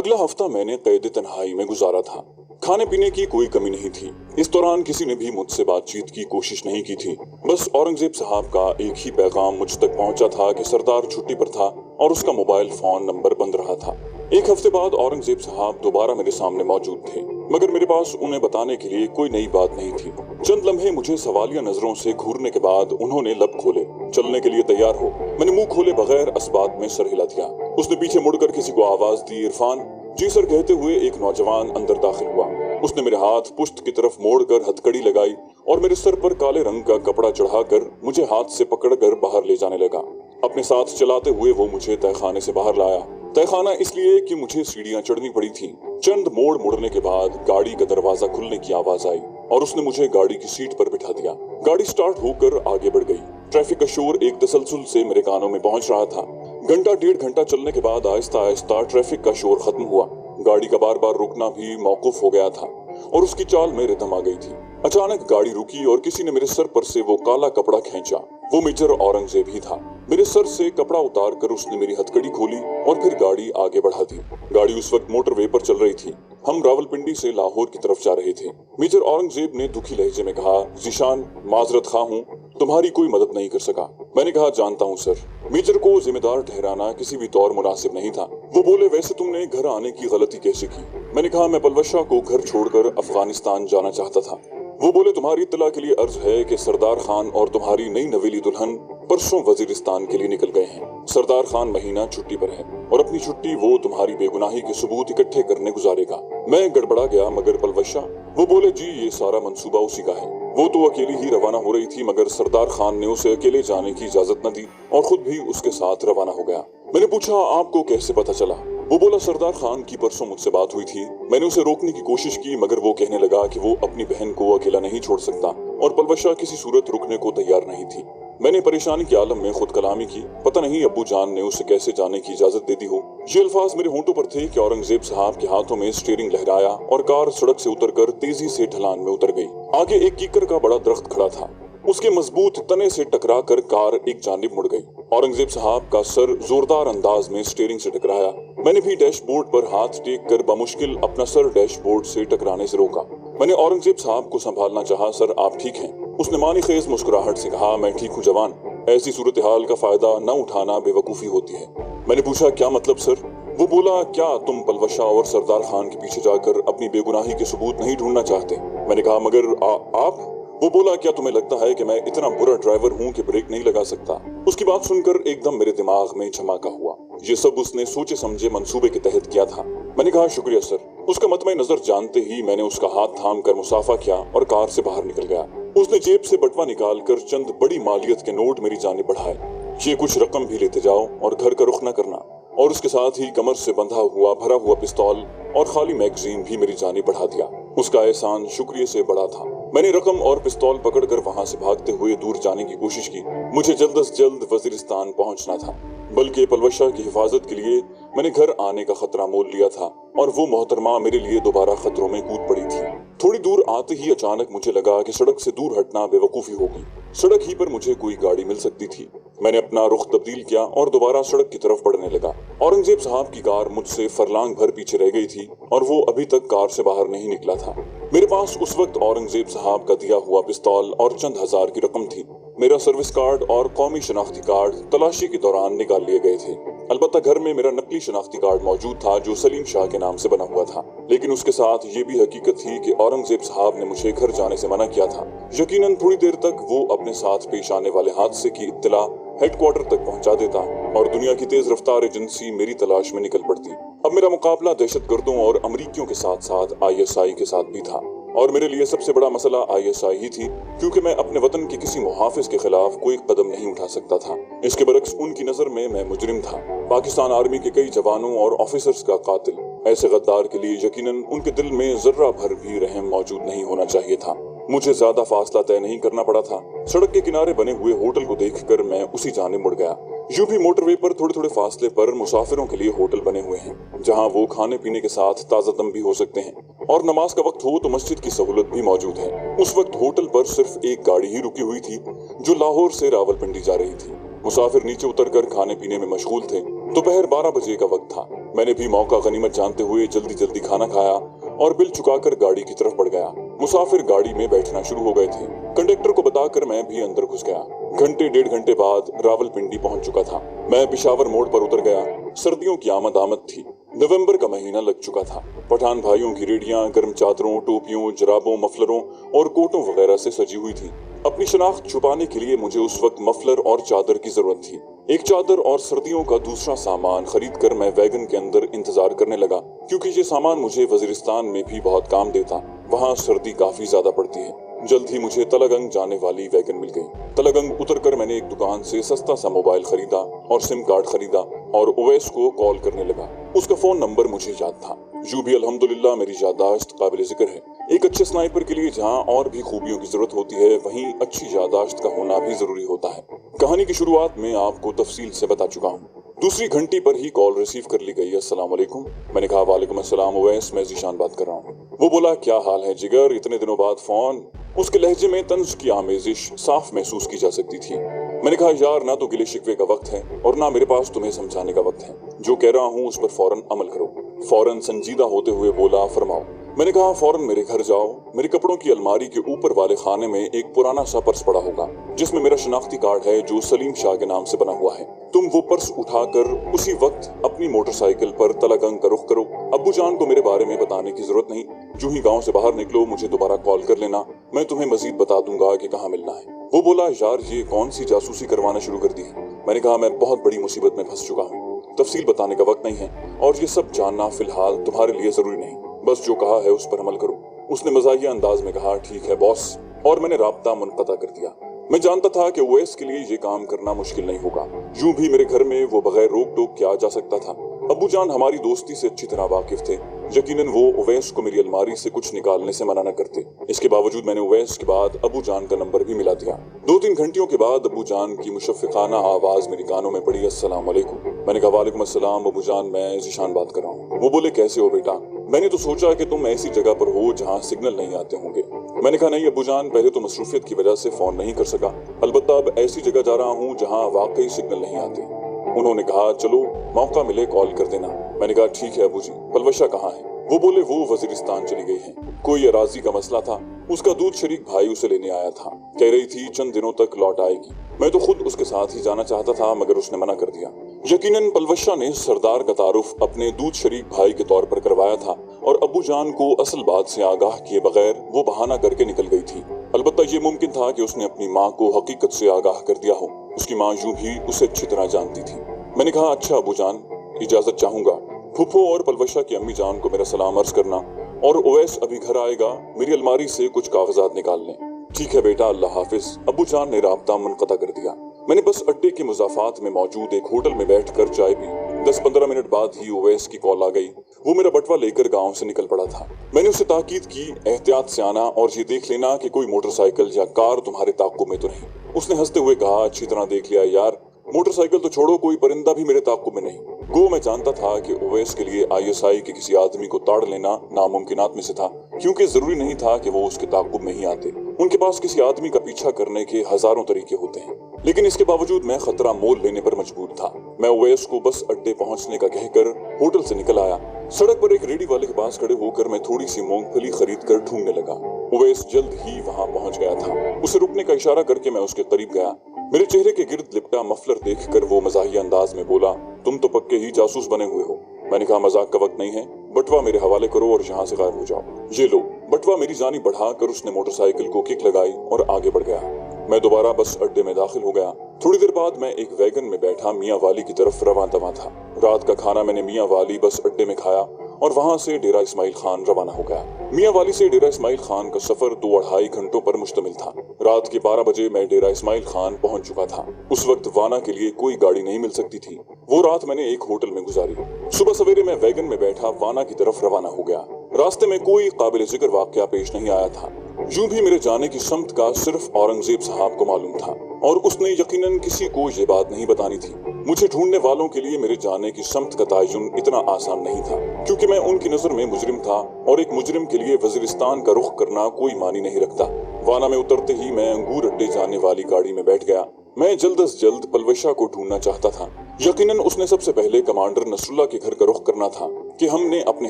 अगला हफ्ता मैंने कैद तन्हाई में गुजारा था। खाने पीने की कोई कमी नहीं थी। इस दौरान किसी ने भी मुझसे बातचीत की कोशिश नहीं की थी। बस औरंगजेब साहब का एक ही पैगाम मुझ तक पहुंचा था कि सरदार छुट्टी पर था और उसका मोबाइल फोन नंबर बंद रहा था। एक हफ्ते बाद औरंगजेब साहब दोबारा मेरे सामने मौजूद थे, मगर मेरे पास उन्हें बताने के लिए कोई नई बात नहीं थी। चंद लम्हे मुझे सवालिया नजरों से घूरने के बाद उन्होंने लब खोले। चलने के लिए तैयार हो? मैंने मुंह खोले बगैर असबात में सर हिला दिया। उसने पीछे मुड़कर किसी को आवाज दी, इरफान। जी सर कहते हुए एक नौजवान अंदर दाखिल हुआ। उसने मेरे हाथ पुश्त की तरफ मोड़कर हथकड़ी लगाई और मेरे सर पर काले रंग का कपड़ा चढ़ाकर मुझे हाथ से पकड़कर बाहर ले जाने लगा। अपने साथ चलाते हुए वो मुझे तहखाने से बाहर लाया। तहखाना इसलिए कि मुझे सीढ़ियां चढ़नी पड़ी थीं। चंद मोड़ मुड़ने के बाद गाड़ी का दरवाजा खुलने की आवाज आई और उसने मुझे गाड़ी की सीट पर बिठा दिया। गाड़ी स्टार्ट होकर आगे बढ़ गई। ट्रैफिक का शोर एक तसलसल से मेरे कानों में पहुंच रहा था। घंटा डेढ़ घंटा चलने के बाद आहिस्ता आहिस्ता ट्रैफिक का शोर खत्म हुआ। गाड़ी का बार बार रुकना भी मौकूफ हो गया था और उसकी चाल में रिदम आ गई थी। अचानक गाड़ी रुकी और किसी ने मेरे सर पर से वो काला कपड़ा खींचा। वो मेजर औरंगजेब ही था। मेरे सर से कपड़ा उतार कर उसने मेरी हथकड़ी खोली और फिर गाड़ी आगे बढ़ा दी। गाड़ी उस वक्त मोटरवे पर चल रही थी। हम रावलपिंडी से लाहौर की तरफ जा रहे थे। मेजर औरंगजेब ने दुखी लहजे में कहा, जीशान, माजरत खा हूँ, तुम्हारी कोई मदद नहीं कर सका। मैंने कहा, जानता हूँ सर। मेजर को जिम्मेदार ठहराना किसी भी तौर मुनासिब नहीं था। वो बोले, वैसे तुमने घर आने की गलती कैसे की? मैंने कहा, मैं पलवशा को घर छोड़कर अफगानिस्तान जाना चाहता था। वो बोले, तुम्हारी इत्तला के लिए अर्ज है कि सरदार खान और तुम्हारी नई नवेली दुल्हन परसों वजीरिस्तान के लिए निकल गए हैं। सरदार खान महीना छुट्टी पर है और अपनी छुट्टी वो तुम्हारी बेगुनाही के सबूत इकट्ठे करने गुजारेगा। मैं गड़बड़ा गया, मगर पलवशा? वो बोले, जी ये सारा मंसूबा उसी का है। वो तो अकेली ही रवाना हो रही थी, मगर सरदार खान ने उसे अकेले जाने की इजाजत न दी और खुद भी उसके साथ रवाना हो गया। मैंने पूछा, आपको कैसे पता चला? वो बोला, सरदार खान की परसों मुझसे बात हुई थी। मैंने उसे रोकने की कोशिश की, मगर वो कहने लगा कि वो अपनी बहन को अकेला नहीं छोड़ सकता और पलवशा किसी सूरत रुकने को तैयार नहीं थी। मैंने परेशानी के आलम में खुद कलामी की। पता नहीं अब्बू जान ने उसे कैसे जाने की इजाजत दे दी हो। ये अल्फाज मेरे होंठों पर थे कि औरंगजेब साहब के हाथों में स्टीयरिंग लहराया और कार सड़क से उतरकर तेजी से ढलान में उतर गई। आगे एक कीकर का बड़ा दरख्त खड़ा था। उसके मजबूत तने से टकराकर कार एक जानिब मुड़ गई। औरंगजेब साहब का सर जोरदार अंदाज में स्टीयरिंग से टकराया। मैंने भी डैशबोर्ड पर हाथ टेक कर बमुश्किल अपना सर डैशबोर्ड से टकराने से रोका। मैंने औरंगजेब साहब को संभालना चाहा। सर, आप ठीक हैं? उसने मानी खेज मुस्कुराहट से कहा, मैं ठीक हूँ जवान। ऐसी सूरत हाल का फायदा न उठाना बेवकूफी होती है। मैंने पूछा, क्या मतलब सर? वो बोला, क्या तुम पलवशा और सरदार खान के पीछे जाकर अपनी बेगुनाही के सबूत नहीं ढूंढना चाहते? मैंने कहा, मगर आप? वो बोला, क्या तुम्हें लगता है कि मैं इतना बुरा ड्राइवर हूँ कि ब्रेक नहीं लगा सकता? उसकी बात सुनकर एकदम मेरे दिमाग में झमाका हुआ। ये सब उसने सोचे समझे मंसूबे के तहत किया था। मैंने कहा, शुक्रिया सर। उसका मतमे नजर जानते ही मैंने उसका हाथ थाम कर मुसाफा किया और कार से बाहर निकल गया। उसने जेब से बटवा निकालकर चंद बड़ी मालियत के नोट मेरी जानिब बढ़ाए। ये कुछ रकम भी लेते जाओ और घर का रुख न करना। और उसके साथ ही कमर से बंधा हुआ भरा हुआ पिस्तौल और खाली मैगजीन भी मेरी जानिब बढ़ा दिया। उसका एहसान शुक्रिया से बड़ा था। मैंने रकम और पिस्तौल पकड़कर वहां से भागते हुए दूर जाने की कोशिश की। मुझे जल्द से जल्द वजीरिस्तान पहुंचना था, बल्कि पलवशा की हिफाजत के लिए मैंने घर आने का खतरा मोल लिया था और वो मोहतरमा मेरे लिए दोबारा खतरों में कूद पड़ी थी। थोड़ी दूर आते ही अचानक मुझे लगा कि सड़क से दूर हटना बेवकूफी होगी। सड़क ही पर मुझे कोई गाड़ी मिल सकती थी। मैंने अपना रुख तब्दील किया और दोबारा सड़क की तरफ बढ़ने लगा। औरंगजेब साहब की कार मुझसे फरलांग भर पीछे रह गई थी और वो अभी तक कार से बाहर नहीं निकला था। मेरे पास उस वक्त औरंगजेब साहब का दिया हुआ पिस्तौल और चंद हजार की रकम थी। मेरा सर्विस कार्ड और कौमी शनाख्ती कार्ड तलाशी के दौरान निकाल लिए गए थे। अलबत्ता घर में मेरा नकली शनाख्ती कार्ड मौजूद था जो सलीम शाह के नाम से बना हुआ था, लेकिन उसके साथ ये भी हकीकत थी कि औरंगजेब साहब ने मुझे घर जाने से मना किया था। यकीनन थोड़ी देर तक वो अपने साथ पेश आने वाले हादसे की इत्तला हेडक्वार्टर तक पहुंचा देता और दुनिया की तेज रफ्तार एजेंसी मेरी तलाश में निकल पड़ती। अब मेरा मुकाबला दहशतगर्दों और अमरीकियों के साथ साथ ISI के साथ भी था और मेरे लिए सबसे बड़ा मसला ISI ही थी, क्योंकि मैं अपने वतन के किसी मुहाफिज के खिलाफ कोई कदम नहीं उठा सकता था। इसके बरक्स उनकी नजर में मैं मुजरिम था, पाकिस्तान आर्मी के कई जवानों और ऑफिसर्स का कातिल। ऐसे गद्दार के लिए यकीनन उनके दिल में जर्रा भर भी रहम मौजूद नहीं होना चाहिए था। मुझे ज्यादा फासला तय नहीं करना पड़ा था। सड़क के किनारे बने हुए होटल को देखकर मैं उसी जानिब मुड़ गया। यूं भी मोटरवे पर थोड़े थोड़े फासले पर मुसाफिरों के लिए होटल बने हुए हैं, जहां वो खाने पीने के साथ ताजा दम भी हो सकते हैं और नमाज का वक्त हो तो मस्जिद की सहूलत भी मौजूद है। उस वक्त होटल पर सिर्फ एक गाड़ी ही रुकी हुई थी जो लाहौर से रावलपिंडी जा रही थी। मुसाफिर नीचे उतरकर खाने पीने में मशगूल थे। दोपहर 12 बजे का वक्त था। मैंने भी मौका गनीमत जानते हुए जल्दी जल्दी खाना खाया और बिल चुकाकर गाड़ी की तरफ बढ़ गया। मुसाफिर गाड़ी में बैठना शुरू हो गए थे। कंडक्टर को बताकर मैं भी अंदर घुस गया। घंटे डेढ़ घंटे बाद रावलपिंडी पहुंच चुका था। मैं पेशावर मोड़ पर उतर गया। सर्दियों की आमद थी। नवंबर का महीना लग चुका था। पठान भाइयों की रेडियां गर्म चादरों, टोपियों, जराबों, मफलरों और कोटों वगैरह से सजी हुई थी। अपनी शनाख्त छुपाने के लिए मुझे उस वक्त मफलर और चादर की जरूरत थी। एक चादर और सर्दियों का दूसरा सामान खरीद कर मैं वैगन के अंदर इंतजार करने लगा, क्योंकि ये सामान मुझे वजीरिस्तान में भी बहुत काम देता। वहाँ सर्दी काफी ज्यादा पड़ती है। जल्द ही मुझे तलगंग जाने वाली वैगन मिल गई। तलगंग उतरकर मैंने एक दुकान से सस्ता सा मोबाइल खरीदा और सिम कार्ड खरीदा और ओवैस को कॉल करने लगा। उसका फोन नंबर मुझे याद था। यूं भी अल्हम्दुलिल्लाह मेरी याददाश्त काबिल जिक्र है। एक अच्छे स्नाइपर के लिए जहां और भी खूबियों की जरूरत होती है, वहीं अच्छी याददाश्त का होना भी जरूरी होता है। कहानी की शुरुआत में आपको तफसील से बता चुका हूँ। दूसरी घंटी पर ही कॉल रिसीव कर ली गई। अस्सलाम वालेकुम। मैंने कहा वालेकुम अस्सलाम ओवैस, मैं ज़ीशान बात कर रहा हूँ। वो बोला क्या हाल है जिगर, इतने दिनों बाद फोन। उसके लहजे में तंज की आमेजिश साफ महसूस की जा सकती थी। मैंने कहा यार, ना तो गिले शिकवे का वक्त है और ना मेरे पास तुम्हें समझाने का वक्त है। जो कह रहा हूँ उस पर फौरन अमल करो। फौरन संजीदा होते हुए बोला फरमाओ। मैंने कहा फौरन मेरे घर जाओ। मेरे कपड़ों की अलमारी के ऊपर वाले खाने में एक पुराना सा पर्स पड़ा होगा जिसमें मेरा शनाख्ती कार्ड है जो सलीम शाह के नाम से बना हुआ है। तुम वो पर्स उठाकर उसी वक्त अपनी मोटरसाइकिल पर तलगंग का रुख करो। अब्बू जान को मेरे बारे में बताने की जरूरत नहीं। जो ही गांव से बाहर निकलो मुझे दोबारा कॉल कर लेना, मैं तुम्हें मजीद बता दूंगा कि कहाँ मिलना है। वो बोला यार, ये कौन सी जासूसी करवाना शुरू कर दी है। मैंने कहा मैं बहुत बड़ी मुसीबत में फंस चुका हूँ। तफसील बताने का वक्त नहीं है और ये सब जानना फिलहाल तुम्हारे लिए जरूरी नहीं। बस जो कहा है उस पर अमल करो। उसने मजाहिया अंदाज में कहा ठीक है बॉस, और मैंने राब्ता मुनक़ता कर दिया। मैं जानता था कि ओवैस के लिए ये काम करना मुश्किल नहीं होगा। यूं भी मेरे घर में वो बगैर रोक टोक के आ जा सकता था। अब्बू जान हमारी दोस्ती से अच्छी तरह वाकिफ थे। यकीनन वो ओवैस को मेरी अलमारी से कुछ निकालने से मना न करते। इसके बावजूद मैंने ओवैस के बाद अब्बू जान का नंबर भी मिला दिया। 2-3 घंटियों के बाद अब्बू जान की मुशफ़िक़ाना आवाज मेरी कानों में पड़ी। अस्सलाम वालेकुम। मैंने कहा वालेकुम अस्सलाम अब्बू जान, मैं ज़ीशान बात कर रहा हूँ। वो बोले कैसे हो बेटा। मैंने तो सोचा कि तुम ऐसी जगह पर हो जहाँ सिग्नल नहीं आते होंगे। मैंने कहा नहीं अब्बू जान, पहले तो मसरूफियत की वजह से फोन नहीं कर सका, अलबत्ता अब ऐसी जगह जा रहा हूँ जहाँ वाकई सिग्नल नहीं आते। उन्होंने कहा चलो मौका मिले कॉल कर देना। मैंने कहा ठीक है अबू जी। पलवशा कहाँ है। वो बोले वो वजीरिस्तान चली गई है। कोई अराजी का मसला था। उसका दूध शरीक भाई उसे लेने आया था। कह रही थी चंद दिनों तक लौट आएगी। मैं तो खुद उसके साथ ही जाना चाहता था मगर उसने मना कर दिया। यकीनन पलवशा ने सरदार का तारुफ अपने दूध शरीक भाई के तौर पर करवाया था और अब्बू जान को असल बात से आगाह किए बगैर वो बहाना करके निकल गई थी। अलबत्ता ये मुमकिन था कि उसने अपनी माँ को हकीकत से आगाह कर दिया हो। उसकी माँ यूं भी उसे अच्छी तरह जानती थी। मैंने कहा अच्छा अब्बू जान, इजाजत चाहूंगा। फुफ्फो और पलवशा की अम्मी जान को मेरा सलाम अर्ज करना और ओवैस अभी घर आएगा, मेरी अलमारी से कुछ कागजात निकाल लें। ठीक है बेटा, अल्लाह हाफिज। अब्बू जान ने राब्ता मुनक़ता कर दिया। मैंने बस अड्डे के मुज़ाफ़ात में मौजूद एक होटल में बैठकर चाय पी। 10-15 मिनट बाद ही ओवैस की कॉल आ गई। वो मेरा बटवा लेकर गांव से निकल पड़ा था। मैंने उसे ताकीद की एहतियात से आना और ये देख लेना कि कोई मोटरसाइकिल या कार तुम्हारे ताक़ुब में तो नहीं। उसने हंसते हुए कहा अच्छी तरह देख लिया यार, मोटरसाइकिल तो छोड़ो कोई परिंदा भी मेरे ताक़ुब में नहीं। गो मैं जानता था कि ओवैस के लिए ISI के किसी आदमी को ताड़ लेना नामुमकिनात में से था, क्योंकि जरूरी नहीं था कि वो उसके ताक़ुब में ही आते। उनके पास किसी आदमी का पीछा करने के हजारों तरीके होते हैं। लेकिन इसके बावजूद मैं खतरा मोल लेने पर मजबूर था। मैं ओवैस को बस अड्डे पहुंचने का कहकर होटल से निकल आया। सड़क पर एक रेडी वाले के पास खड़े होकर मैं थोड़ी सी मूंगफली खरीद कर ढूंढने लगा। ओवैस जल्द ही वहां पहुंच गया था। उसे रुकने का इशारा करके मैं उसके करीब गया। मेरे चेहरे के गिर्द लिपटा मफलर देखकर वो मजाहिया अंदाज में बोला तुम तो पक्के ही जासूस बने हुए हो। मैंने कहा मजाक का वक्त नहीं है, बटवा मेरे हवाले करो और यहाँ से गायब हो जाओ। ये लो। बटवा मेरी जानी बढ़ाकर उसने मोटरसाइकिल को किक लगाई और आगे बढ़ गया। मैं दोबारा बस अड्डे में दाखिल हो गया। थोड़ी देर बाद मैं एक वैगन में बैठा मियाँ वाली की तरफ रवां दवा था। रात का खाना मैंने मियाँ वाली बस अड्डे में खाया और वहां से डेरा इस्माइल खान रवाना हो गया। मियाँ वाली से डेरा इस्माइल खान का सफर 2-2.5 घंटों पर मुश्तमिल था। रात के 12 बजे मैं डेरा इस्माइल खान पहुंच चुका था। उस वक्त वाना के लिए कोई गाड़ी नहीं मिल सकती थी। वो रात मैंने एक होटल में गुजारी। सुबह सवेरे मैं वैगन में बैठा वाना की तरफ रवाना हो गया। रास्ते में कोई काबिल जिक्र वाकया पेश नहीं आया था। यूं भी मेरे जाने की समत का सिर्फ औरंगजेब साहब को मालूम था और उसने यकीनन किसी को ये बात नहीं बतानी थी। मुझे ढूंढने वालों के लिए मेरे जाने की समत का तयन इतना आसान नहीं था, क्योंकि मैं उनकी नजर में मुजरिम था और एक मुजरिम के लिए वजीरिस्तान का रुख करना कोई मानी नहीं रखता। वाना में उतरते ही मैं अंगूर अड्डे जाने वाली गाड़ी में बैठ गया। मैं जल्द से जल्द पलवशा को ढूंढना चाहता था। यकीनन उसने सबसे पहले कमांडर नसरुल्लाह के घर का रुख करना था कि हमने अपने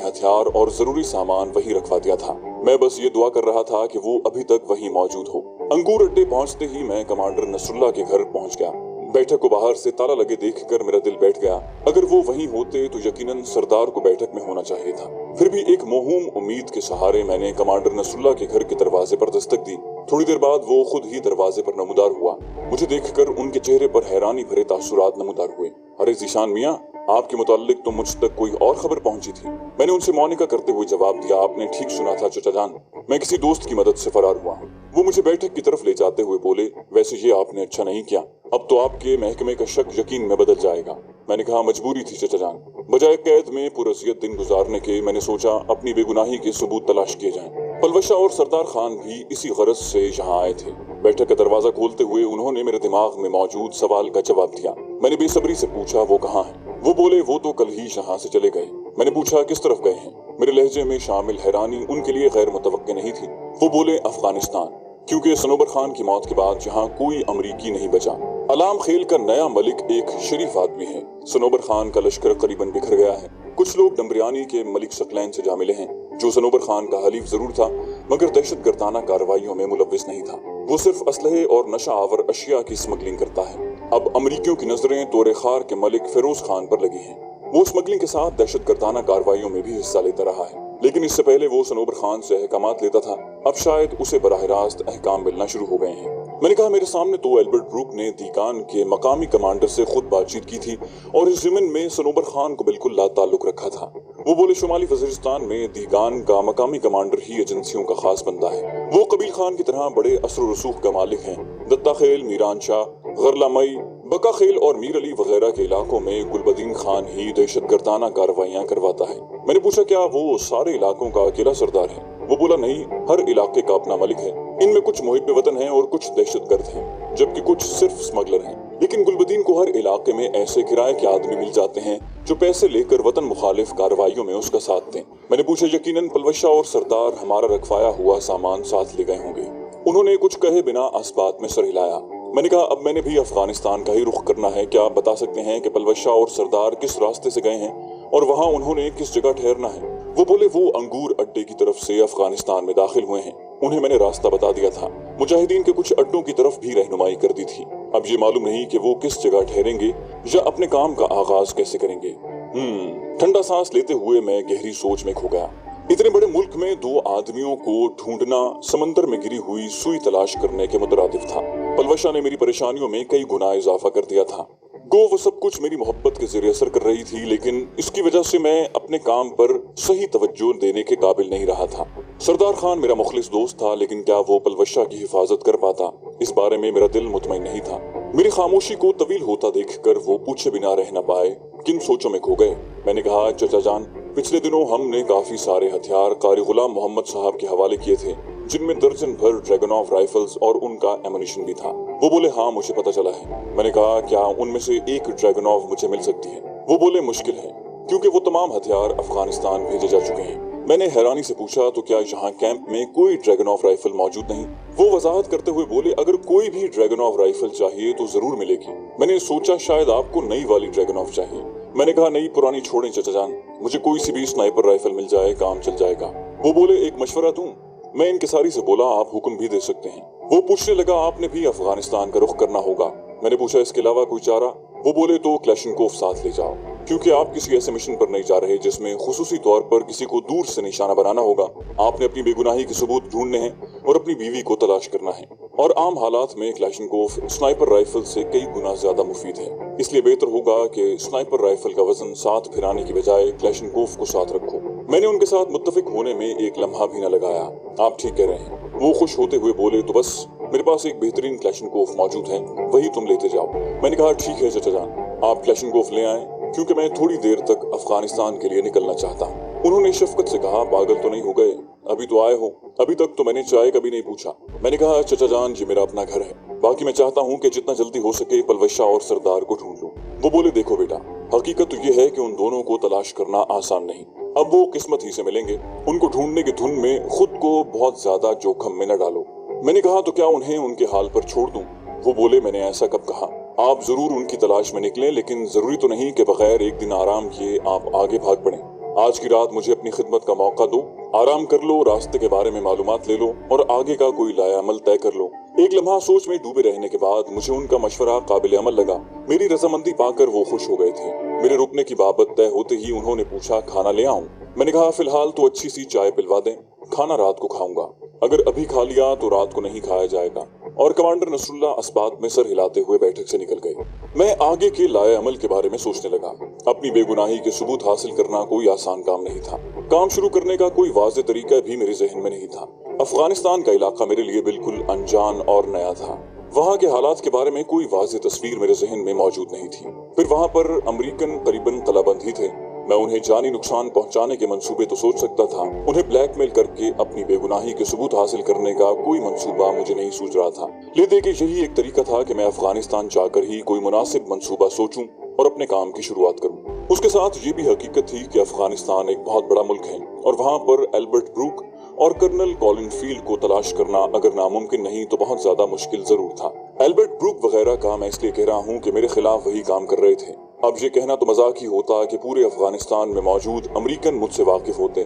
हथियार और जरूरी सामान वहीं रखवा दिया था। मैं बस ये दुआ कर रहा था कि वो अभी तक वहीं मौजूद हो। अंगूर अड्डे पहुंचते ही मैं कमांडर नसरुल्लाह के घर पहुंच गया। बैठक को बाहर से ताला लगे देखकर मेरा दिल बैठ गया। अगर वो वहीं होते तो यकीनन सरदार को बैठक में होना चाहिए था। फिर भी एक मोहूम उम्मीद के सहारे मैंने कमांडर नसरुल्लाह के घर के दरवाजे पर दस्तक दी। थोड़ी देर बाद वो खुद ही दरवाजे पर नमूदार हुआ। मुझे देखकर उनके चेहरे पर हैरानी भरे तासुरात नमूदार हुए। अरे जीशान मियाँ, आपके मुताल्लिक तो मुझ तक कोई और खबर पहुंची थी। मैंने उनसे मौनिका करते हुए जवाब दिया, आपने ठीक सुना था चचा जान, मैं किसी दोस्त की मदद से फरार हुआ हूँ। वो मुझे बैठक की तरफ ले जाते हुए बोले, वैसे ये आपने अच्छा नहीं किया, अब तो आपके महकमे का शक यकीन में बदल जाएगा। मैंने कहा, मजबूरी थी चचा जान, बजाय कैद में पुरअज़ियत दिन गुजारने के मैंने सोचा अपनी बेगुनाही के सबूत तलाश किए जाएं। पलवशा और सरदार खान भी इसी गरज से यहाँ आए थे। बैठक का दरवाजा खोलते हुए उन्होंने मेरे दिमाग में मौजूद सवाल का जवाब दिया। मैंने बेसब्री से पूछा, वो कहाँ है? वो बोले, वो तो कल ही यहाँ से चले गए। मैंने पूछा, किस तरफ गए हैं? मेरे लहजे में शामिल हैरानी उनके लिए गैर मुतवक्के नहीं थी। वो बोले, अफगानिस्तान, क्योंकि सनोबर खान की मौत के बाद यहाँ कोई अमरीकी नहीं बचा। अलाम खेल का नया मलिक एक शरीफ आदमी है। सनोबर खान का लश्कर करीबन बिखर गया है। कुछ लोग डम्बरियानी के मलिक सकलैन से जा मिले हैं, जो सनोबर खान का हलीफ जरूर था मगर दहशत गर्दाना कार्रवाइयों में मुलव्विस नहीं था। वो सिर्फ असलहे और नशा आवर अशिया की स्मगलिंग करता है। अब अमरीकियों की नजरें तोरे खार के मलिक फिरोज खान पर लगी हैं। वो स्मगलिंग के साथ दहशत गर्दाना कार्रवाइयों में भी हिस्सा लेता रहा है, लेकिन इससे पहले वो सनोबर खान से अहकामात लेता था। अब शायद उसे बराह रास्त अहकाम मिलना शुरू हो गए हैं। मैंने कहा, मेरे सामने तो एल्बर्ट ब्रूक ने दीगान के मकामी कमांडर से खुद बातचीत की थी और इस ज़िमन में सनोबर खान को बिल्कुल लाताल्लुक रखा था। वो बोले, शुमाली वजीरिस्तान में दीगान का मकामी कमांडर ही एजेंसियों का खास बंदा है। वो कबील खान की तरह बड़े असर रसूख का मालिक है। दत्ता खेल, मीरान शाह, गरलामई, बका खेल और मीर अली वगैरह के इलाकों में गुलबदीन खान ही दहशत गर्दाना कार्रवाइयां करवाता है। मैंने पूछा, क्या वो सारे इलाकों का अकेला सरदार है? वो बोला, नहीं, हर इलाके का अपना मलिक है। इनमें कुछ मुहिब वतन हैं और कुछ दहशतगर्द हैं, जबकि कुछ सिर्फ स्मगलर हैं। लेकिन गुलबदीन को हर इलाके में ऐसे किराए के आदमी मिल जाते हैं जो पैसे लेकर वतन मुखालिफ कार्रवाइयों में उसका साथ दें। मैंने पूछा, यकीनन पलवशा और सरदार हमारा रखवाया हुआ सामान साथ ले गए होंगे? उन्होंने कुछ कहे बिना असबात में सर हिलाया। मैंने कहा, अब मैंने भी अफगानिस्तान का ही रुख करना है, क्या आप बता सकते हैं कि पलवशा और सरदार किस रास्ते से गए हैं और वहाँ उन्होंने किस जगह ठहरना है? वो बोले, वो अंगूर अड्डे की तरफ से अफगानिस्तान में दाखिल हुए हैं। उन्हें मैंने रास्ता बता दिया था। मुजाहिदीन के कुछ अड्डों की तरफ भी रहनुमाई कर दी थी। अब ये मालूम नहीं कि वो किस जगह ठहरेंगे या अपने काम का आगाज कैसे करेंगे। ठंडा सांस लेते हुए मैं गहरी सोच में खो गया। इतने बड़े मुल्क में दो आदमियों को ढूंढना समंदर में गिरी हुई सुई तलाश करने के मुतरादिफ था। पलवशा ने मेरी परेशानियों में कई गुना इजाफा कर दिया था। गो वो सब कुछ मेरी मोहब्बत के ज़रिए असर कर रही थी, लेकिन इसकी वजह से मैं अपने काम पर सही तवज्जो देने के काबिल नहीं रहा था। सरदार खान मेरा मुखलिस दोस्त था, लेकिन क्या वो पलवशा की हिफाजत कर पाता, इस बारे में मेरा दिल मुतमईन नहीं था। मेरी खामोशी को तवील होता देखकर वो पूछे बिना रह न पाए, किन सोचों में खो गए। मैंने कहा, चचा जान, पिछले दिनों हमने काफी सारे हथियार कारी गुलाम मोहम्मद साहब के हवाले किए थे, जिनमें दर्जन भर ड्रैगनॉफ राइफल्स और उनका एमुनिशन भी था। वो बोले, हाँ मुझे पता चला है। मैंने कहा, क्या उनमें से एक ड्रैगनॉफ मुझे मिल सकती है? वो बोले, मुश्किल है, क्योंकि वो तमाम हथियार अफगानिस्तान भेजे जा चुके हैं। मैंने हैरानी से पूछा, तो क्या यहाँ कैंप में कोई ड्रैगनॉफ राइफल मौजूद नहीं? वो वजाहत करते हुए बोले, अगर कोई भी ड्रैगनॉफ राइफल चाहिए तो जरूर मिलेगी। मैंने सोचा शायद आपको नई वाली ड्रैगनॉफ चाहिए। मैंने कहा, नई पुरानी छोड़ें चचा जान, मुझे कोई सी भी स्नाइपर राइफल मिल जाए काम चल जाएगा। वो बोले, एक मशवरा दूं? मैं इनकिसारी से बोला, आप हुक्म भी दे सकते हैं। वो पूछने लगा, आपने भी अफगानिस्तान का रुख करना होगा? मैंने पूछा, इसके अलावा कोई चारा? वो बोले, तो क्लैशनकोफ साथ ले जाओ, क्योंकि आप किसी ऐसे मिशन पर नहीं जा रहे जिसमें खुसूसी तौर पर किसी को दूर से निशाना बनाना होगा। आपने अपनी बेगुनाही के सबूत ढूंढने हैं और अपनी बीवी को तलाश करना है, और आम हालात में क्लैशनकोफ स्नाइपर राइफल से कई गुना ज्यादा मुफीद है। इसलिए बेहतर होगा कि स्नाइपर राइफल का वजन साथ फिराने की बजाय क्लैशनकोफ को साथ रखो। मैंने उनके साथ मुत्तफिक होने में एक लम्हा भी न लगाया। आप ठीक कह रहे हैं। वो खुश होते हुए बोले, तो बस मेरे पास एक बेहतरीन क्लैशनकोफ मौजूद है, वही तुम लेते जाओ। मैंने कहा, ठीक है चचा जान, आप क्लैशनकोफ ले आए, क्योंकि मैं थोड़ी देर तक अफगानिस्तान के लिए निकलना चाहता हूँ। उन्होंने शफकत से कहा, पागल तो नहीं हो गए? अभी तो आए हो, अभी तक तो मैंने चाय कभी नहीं पूछा। मैंने कहा, चचा जान, ये मेरा अपना घर है, बाकी मैं चाहता हूँ कि जितना जल्दी हो सके पलवशा और सरदार को ढूंढ लूं। वो बोले, देखो बेटा, हकीकत तो ये है कि उन दोनों को तलाश करना आसान नहीं। अब वो किस्मत ही से मिलेंगे, उनको ढूंढने की धुन में खुद को बहुत ज्यादा जोखम में न डालो। मैंने कहा, तो क्या उन्हें उनके हाल पर छोड़ दूं? वो बोले, मैंने ऐसा कब कहा? आप जरूर उनकी तलाश में निकलें, लेकिन जरूरी तो नहीं कि बगैर एक दिन आराम किए आप आगे भाग पड़ें। आज की रात मुझे अपनी खिदमत का मौका दो, आराम कर लो, रास्ते के बारे में मालूमात ले लो और आगे का कोई लायामल तय कर लो। एक लम्हा सोच में डूबे रहने के बाद मुझे उनका मशवरा काबिल अमल लगा। मेरी रजामंदी पाकर वो खुश हो गए थे। मेरे रुकने की बाबत तय होते ही उन्होंने पूछा, खाना ले आऊं? मैंने कहा, फिलहाल तो अच्छी सी चाय पिलवा दें, खाना रात को खाऊंगा। अगर अभी खा लिया तो रात को नहीं खाया जाएगा। और कमांडर नसरुल्लाह अस्बात में सर हिलाते हुए बैठक से निकल गए। मैं आगे के लाए अमल के बारे में सोचने लगा। अपनी बेगुनाही के सबूत हासिल करना कोई आसान काम नहीं था। काम शुरू करने का कोई वाज़ेह तरीका भी मेरे जहन में नहीं था। अफगानिस्तान का इलाका मेरे लिए बिल्कुल अनजान और नया था। वहाँ के हालात के बारे में कोई वाज़ेह तस्वीर मेरे जहन में मौजूद नहीं थी। फिर वहाँ पर अमेरिकन करीबन कलाबंद ही थे। मैं उन्हें जानी नुकसान पहुंचाने के मंसूबे तो सोच सकता था, उन्हें ब्लैकमेल करके अपनी बेगुनाही के सबूत हासिल करने का कोई मंसूबा मुझे नहीं सूझ रहा था। लेते कि यही एक तरीका था कि मैं अफगानिस्तान जाकर ही कोई मुनासिब मंसूबा सोचूं और अपने काम की शुरुआत करूं। उसके साथ ये भी हकीकत थी कि अफगानिस्तान एक बहुत बड़ा मुल्क है और वहाँ पर एल्बर्ट ब्रूक और कर्नल कॉलिन फील्ड को तलाश करना अगर नामुमकिन नहीं तो बहुत ज्यादा मुश्किल जरूर था। एल्बर्ट ब्रूक वगैरह का मैं इसलिए कह रहा हूँ कि मेरे खिलाफ वही काम कर रहे थे। अब ये कहना तो मजाक ही होता कि पूरे अफगानिस्तान में मौजूद अमेरिकन मुझसे वाकिफ होते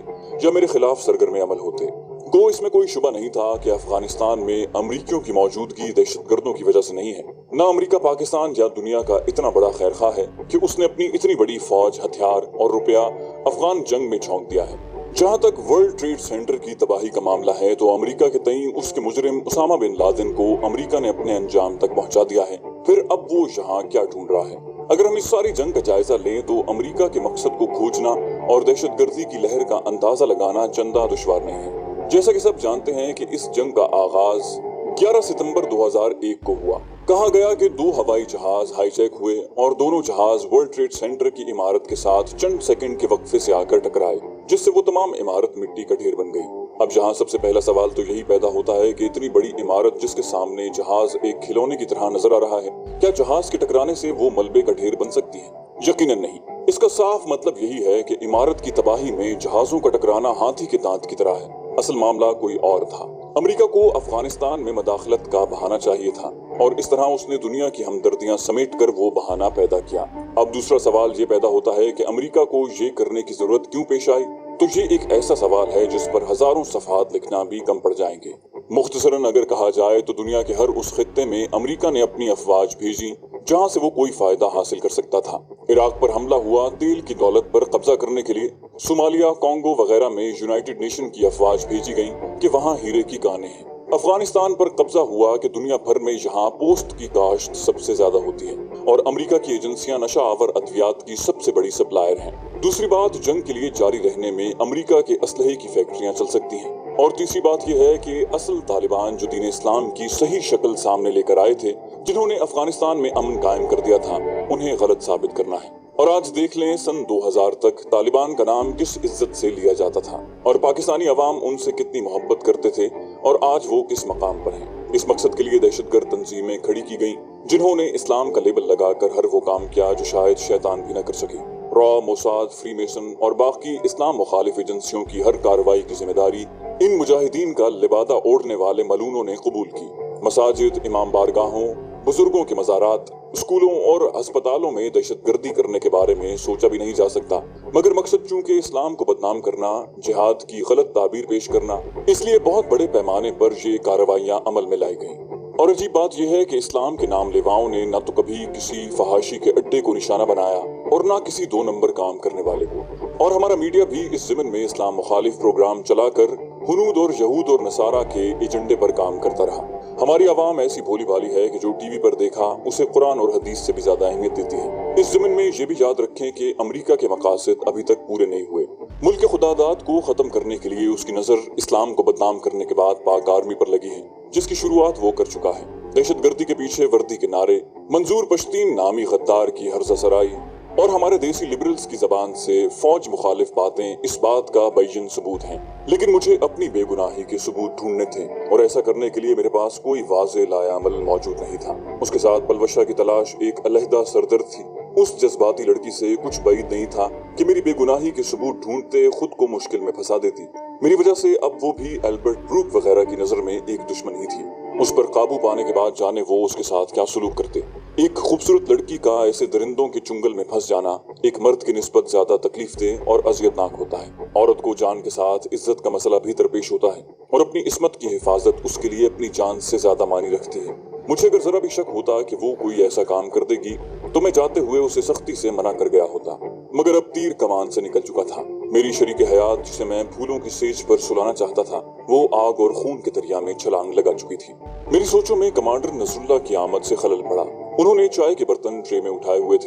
या मेरे खिलाफ सरगर्म अमल होते। गो इसमें कोई शुबा नहीं था कि अफगानिस्तान में अमरीकियों की मौजूदगी दहशतगर्दों की वजह से नहीं है। न अमेरिका पाकिस्तान या दुनिया का इतना बड़ा खैरखा है कि उसने अपनी इतनी बड़ी फौज, हथियार और रुपया अफगान जंग में झोंक दिया है। जहाँ तक वर्ल्ड ट्रेड सेंटर की तबाही का मामला है तो अमेरिका के तई उसके मुजरिम उसामा बिन लादेन को अमेरिका ने अपने अंजाम तक पहुंचा दिया है। फिर अब वो यहाँ क्या ढूंढ रहा है? अगर हम इस सारी जंग का जायजा लें तो अमेरिका के मकसद को खोजना और दहशतगर्दी की लहर का अंदाजा लगाना चंदा दुश्वार नहीं है। जैसा कि सब जानते हैं कि इस जंग का आगाज 11 सितंबर 2001 को हुआ। कहा गया कि 2 हवाई जहाज हाईजैक हुए और दोनों जहाज वर्ल्ड ट्रेड सेंटर की इमारत के साथ चंद सेकंड के वक्फे से आकर टकराए, जिससे वो तमाम इमारत मिट्टी का ढेर बन गई। अब जहां सबसे पहला सवाल तो यही पैदा होता है कि इतनी बड़ी इमारत जिसके सामने जहाज एक खिलौने की तरह नजर आ रहा है, क्या जहाज के टकराने से वो मलबे का ढेर बन सकती है? यकीनन नहीं। इसका साफ मतलब यही है कि इमारत की तबाही में जहाजों का टकराना हाथी के दांत की तरह है। असल मामला कोई और था। अमेरिका को अफगानिस्तान में मदाखलत का बहाना चाहिए था और इस तरह उसने दुनिया की हमदर्दियां समेटकर वो बहाना पैदा किया। अब दूसरा सवाल ये पैदा होता है कि अमेरिका को ये करने की जरूरत क्यों पेश आई? तो ये एक ऐसा सवाल है जिस पर हजारों सफ़हात लिखना भी कम पड़ जाएंगे। मुख्तसरन अगर कहा जाए तो दुनिया के हर उस खित्ते में अमेरिका ने अपनी अफवाज भेजी जहां से वो कोई फायदा हासिल कर सकता था। इराक पर हमला हुआ तेल की दौलत पर कब्जा करने के लिए। सोमालिया, कॉन्गो वगैरह में यूनाइटेड नेशन की अफवाज भेजी गई कि वहाँ हीरे की कानें हैं। अफगानिस्तान पर कब्जा हुआ कि दुनिया भर में यहाँ पोस्त की काश्त सबसे ज्यादा होती है और अमेरिका की एजेंसियां नशा आवर अद्वियात की सबसे बड़ी सप्लायर हैं। दूसरी बात, जंग के लिए जारी रहने में अमेरिका के असलहे की फैक्ट्रियां चल सकती हैं। और तीसरी बात यह है कि असल तालिबान जो दीन इस्लाम की सही शक्ल सामने लेकर आए थे, जिन्होंने अफगानिस्तान में अमन कायम कर दिया था, उन्हें गलत साबित करना है। और आज देख लें, सन 2000 तक तालिबान का नाम किस इज्जत से लिया जाता था और पाकिस्तानी अवाम उनसे कितनी मोहब्बत करते थे और आज वो किस मकाम पर हैं। इस मकसद के लिए दहशतगर्द तंजीमें खड़ी की गईं, जिन्होंने इस्लाम का लेबल लगाकर हर वो काम किया जो शायद शैतान भी न कर सके। रॉ, मोसाद, फ्रीमेसन और बाकी इस्लाम मुखालिफ एजेंसियों की हर कार्रवाई की जिम्मेदारी इन मुजाहिदीन का लिबादा ओढ़ने वाले मलूनों ने कबूल की। मसाजिद, इमाम बारगाहों, बुजुर्गों के मज़ारात, स्कूलों और अस्पतालों में दहशतगर्दी करने के बारे में सोचा भी नहीं जा सकता, मगर मकसद चूंकि इस्लाम को बदनाम करना, जिहाद की गलत ताबीर पेश करना, इसलिए बहुत बड़े पैमाने पर ये कार्रवाइयां अमल में लाई गईं। और अजीब बात यह है कि इस्लाम के नाम लेवाओं ने न तो कभी किसी फहाशी के अड्डे को निशाना बनाया और न किसी 2 नंबर काम करने वाले को। और हमारा मीडिया भी इस ज़िमन में इस्लाम मुखालिफ प्रोग्राम चलाकर हुनूद और यहूद और नसारा के एजेंडे पर काम करता रहा। हमारी आवाम ऐसी भोली भाली है कि जो टीवी पर देखा उसे कुरान और हदीस से भी ज्यादा अहमियत देती है। इस ज़मीन में ये भी याद रखें कि अमेरिका के मकासद अभी तक पूरे नहीं हुए। मुल्क के खुदादात को खत्म करने के लिए उसकी नजर इस्लाम को बदनाम करने के बाद पाक आर्मी पर लगी है, जिसकी शुरुआत वो कर चुका है। दहशतगर्दी के पीछे वर्दी के नारे, मंजूर पश्तीन नामी गद्दार की हर्जा सराई और हमारे देसी लिबरल्स की जबान से फौज मुखालिफ बातें इस बात का बैयन सबूत हैं। लेकिन मुझे अपनी बेगुनाही के सबूत ढूंढने थे और ऐसा करने के लिए मेरे पास कोई वाज़ेह लायामल मौजूद नहीं था। उसके साथ पलवशा की तलाश एक अलहदा सरदर्द थी। उस जज्बाती लड़की से कुछ बैद नहीं था कि मेरी बेगुनाही के सबूत ढूंढते खुद को मुश्किल में फंसा देती। मेरी वजह से अब वो भी एल्बर्ट ब्रूक वगैरह की नजर में एक दुश्मन ही थी। उस पर काबू पाने के बाद जाने वो उसके साथ क्या सलूक करते। एक खूबसूरत लड़की का ऐसे दरिंदों के चुंगल में फंस जाना एक मर्द की निस्बत ज्यादा तकलीफ दे और अजियतनाक होता है। औरत को जान के साथ इज्जत का मसला भी दरपेश होता है और अपनी इस्मत की हिफाजत उसके लिए अपनी जान से ज्यादा मानी रखती है। मुझे अगर जरा भी शक होता कि वो कोई ऐसा काम कर देगी तो मैं जाते हुए उसे सख्ती से मना कर गया होता, मगर अब तीर कमान से निकल चुका था। मेरी शरीक हयात जिसे मैं फूलों की सेज पर सुलाना चाहता था वो आग और खून के दरिया में छलांग लगा चुकी थी। मेरी सोचों में कमांडर नसरुल्लाह की आमद से खलल पड़ा। उन्होंने चाय के बर्तन ट्रे में उठाए हुए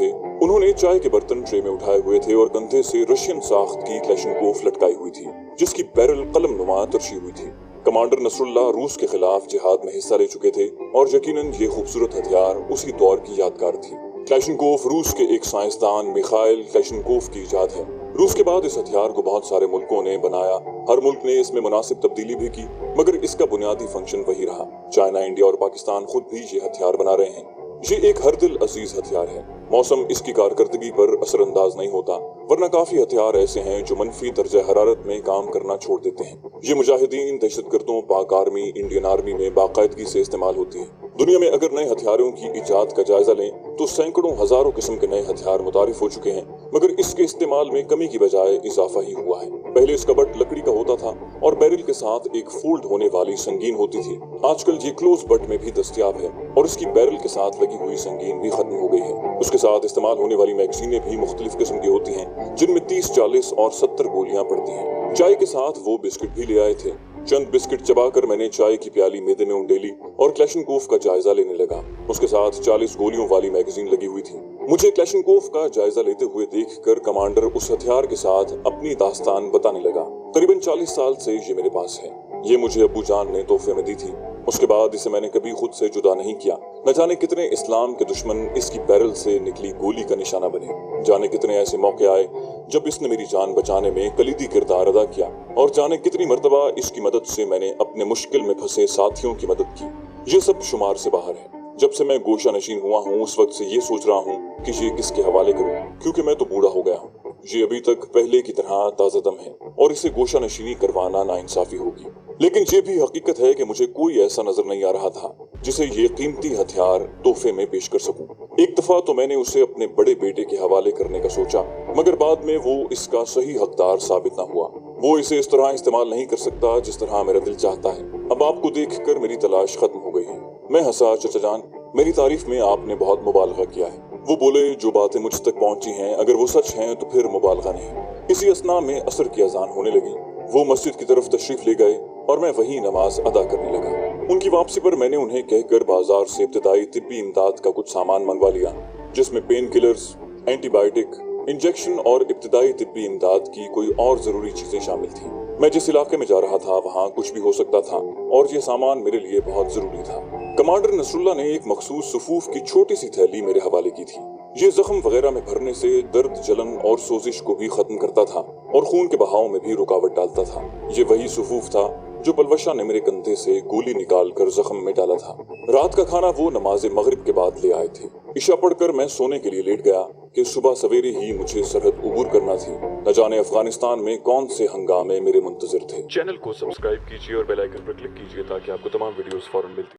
थे और कंधे से रशियन साख्त की क्लैशनकोफ लटकाई हुई थी जिसकी बैरल कलम नुमा तरशी हुई थी। कमांडर नसरुल्लाह रूस के खिलाफ जिहाद में हिस्सा ले चुके थे और यकीनन ये खूबसूरत हथियार उसी दौर की यादगार थी। क्लैशनकोफ रूस के एक साइंसदान मिखाइल क्लैशनकोफ की इजाद है। रूस के बाद इस हथियार को बहुत सारे मुल्कों ने बनाया, हर मुल्क ने इसमें मुनासिब तब्दीली भी की, मगर इसका बुनियादी फंक्शन वही रहा। चाइना, इंडिया और पाकिस्तान खुद भी ये हथियार बना रहे हैं। ये एक हर दिल अजीज हथियार है। मौसम इसकी कारकर्दगी पर असरअंदाज नहीं होता, वरना काफी हथियार ऐसे हैं जो मनफी दर्जा हरारत में काम करना छोड़ देते हैं। ये मुजाहिदीन, दहशतगर्दों, पाक आर्मी, इंडियन आर्मी में बाकायदगी से इस्तेमाल होती है। दुनिया में अगर नए हथियारों की इजाद का जायजा लें तो सैकड़ों हजारों किस्म के नए हथियार मुतारिफ हो चुके हैं, मगर इसके इस्तेमाल में कमी की बजाय इजाफा ही हुआ है। पहले इसका बट लकड़ी का होता था और बैरल के साथ एक फोल्ड होने वाली संगीन होती थी। आजकल ये क्लोज बट में भी दस्तयाब है और इसकी बैरल के साथ लगी हुई संगीन भी खत्म हो गई है। उसके साथ इस्तेमाल होने वाली मैगजीनें भी मुख्तलिफ किस्म की होती हैं जिनमें 30, 40 और 70 गोलियां पड़ती हैं। चाय के साथ वो बिस्किट भी ले आए थे। चंद बिस्किट चबाकर मैंने चाय की प्याली मेदे में उंडेली और क्लैशनकोफ का जायजा लेने लगा। उसके साथ 40 गोलियों वाली मैगजीन लगी हुई थी। मुझे क्लैशनकोफ का जायजा लेते हुए देखकर कमांडर उस हथियार के साथ अपनी दास्तान बताने लगा। करीबन 40 साल से ये मेरे पास है। ये मुझे अब्बू जान ने तोहफे में दी थी। उसके बाद इसे मैंने कभी खुद से जुदा नहीं किया। न जाने कितने इस्लाम के दुश्मन इसकी बैरल से निकली गोली का निशाना बने। जाने कितने ऐसे मौके आए जब इसने मेरी जान बचाने में कलीदी किरदार अदा किया और जाने कितनी मर्तबा इसकी मदद से मैंने अपने मुश्किल में फंसे साथियों की मदद की। ये सब शुमार से बाहर है। जब से मैं गोशा नशीन हुआ हूँ उस वक्त से ये सोच रहा हूँ कि ये किसके हवाले करूँ, क्योंकि मैं तो बूढ़ा हो गया हूँ। ये अभी तक पहले की तरह ताज़ा दम है और इसे गोशा नशीनी करवाना नाइंसाफी होगी। लेकिन ये भी हकीकत है कि मुझे कोई ऐसा नजर नहीं आ रहा था जिसे ये कीमती हथियार तोहफे में पेश कर सकूं। एक दफा तो मैंने उसे अपने बड़े बेटे के हवाले करने का सोचा, मगर बाद में वो इसका सही हकदार साबित न हुआ। वो इसे इस तरह इस्तेमाल नहीं कर सकता जिस तरह मेरा दिल चाहता है। अब आपको देखकर मेरी तलाश खत्म हो गई है। मैं हंसा। चचा जान, मेरी तारीफ में आपने बहुत मुबालगा किया है। वो बोले, जो बातें मुझ तक पहुंची हैं अगर वो सच हैं तो फिर मुबालगा नहीं। इसी असना में असर की अजान होने लगी। वो मस्जिद की तरफ तशरीफ ले गए और मैं वहीं नमाज अदा करने लगा। उनकी वापसी पर मैंने उन्हें कहकर बाजार से इब्तिदाई तिब्बी इमदाद का कुछ सामान मंगवा लिया, जिसमें पेन किलर्स, एंटीबायोटिक, इंजेक्शन और इब्तिदाई तिब्बी इमदाद की कोई और जरूरी चीजें शामिल थी। मैं जिस इलाके में जा रहा था वहाँ कुछ भी हो सकता था और ये सामान मेरे लिए बहुत जरूरी था। कमांडर नसरुल्लाह ने एक मखसूस सुफूफ की छोटी सी थैली मेरे हवाले की थी। ये जख्म वगैरह में भरने से दर्द, जलन और सोजिश को भी खत्म करता था और खून के बहाव में भी रुकावट डालता था। ये वही सुफूफ था जो पलवशा ने मेरे कंधे से गोली निकाल कर जख्म में डाला था। रात का खाना वो नमाज मगरिब के बाद ले आए थे। इशा पढ़कर मैं सोने के लिए लेट गया कि सुबह सवेरे ही मुझे सरहद उबूर करना थी। न जाने अफगानिस्तान में कौन से हंगामे मेरे मुंतजर थे। चैनल को सब्सक्राइब कीजिए और बेल आइकन पर क्लिक कीजिए ताकि आपको तमाम वीडियोस फौरन मिलती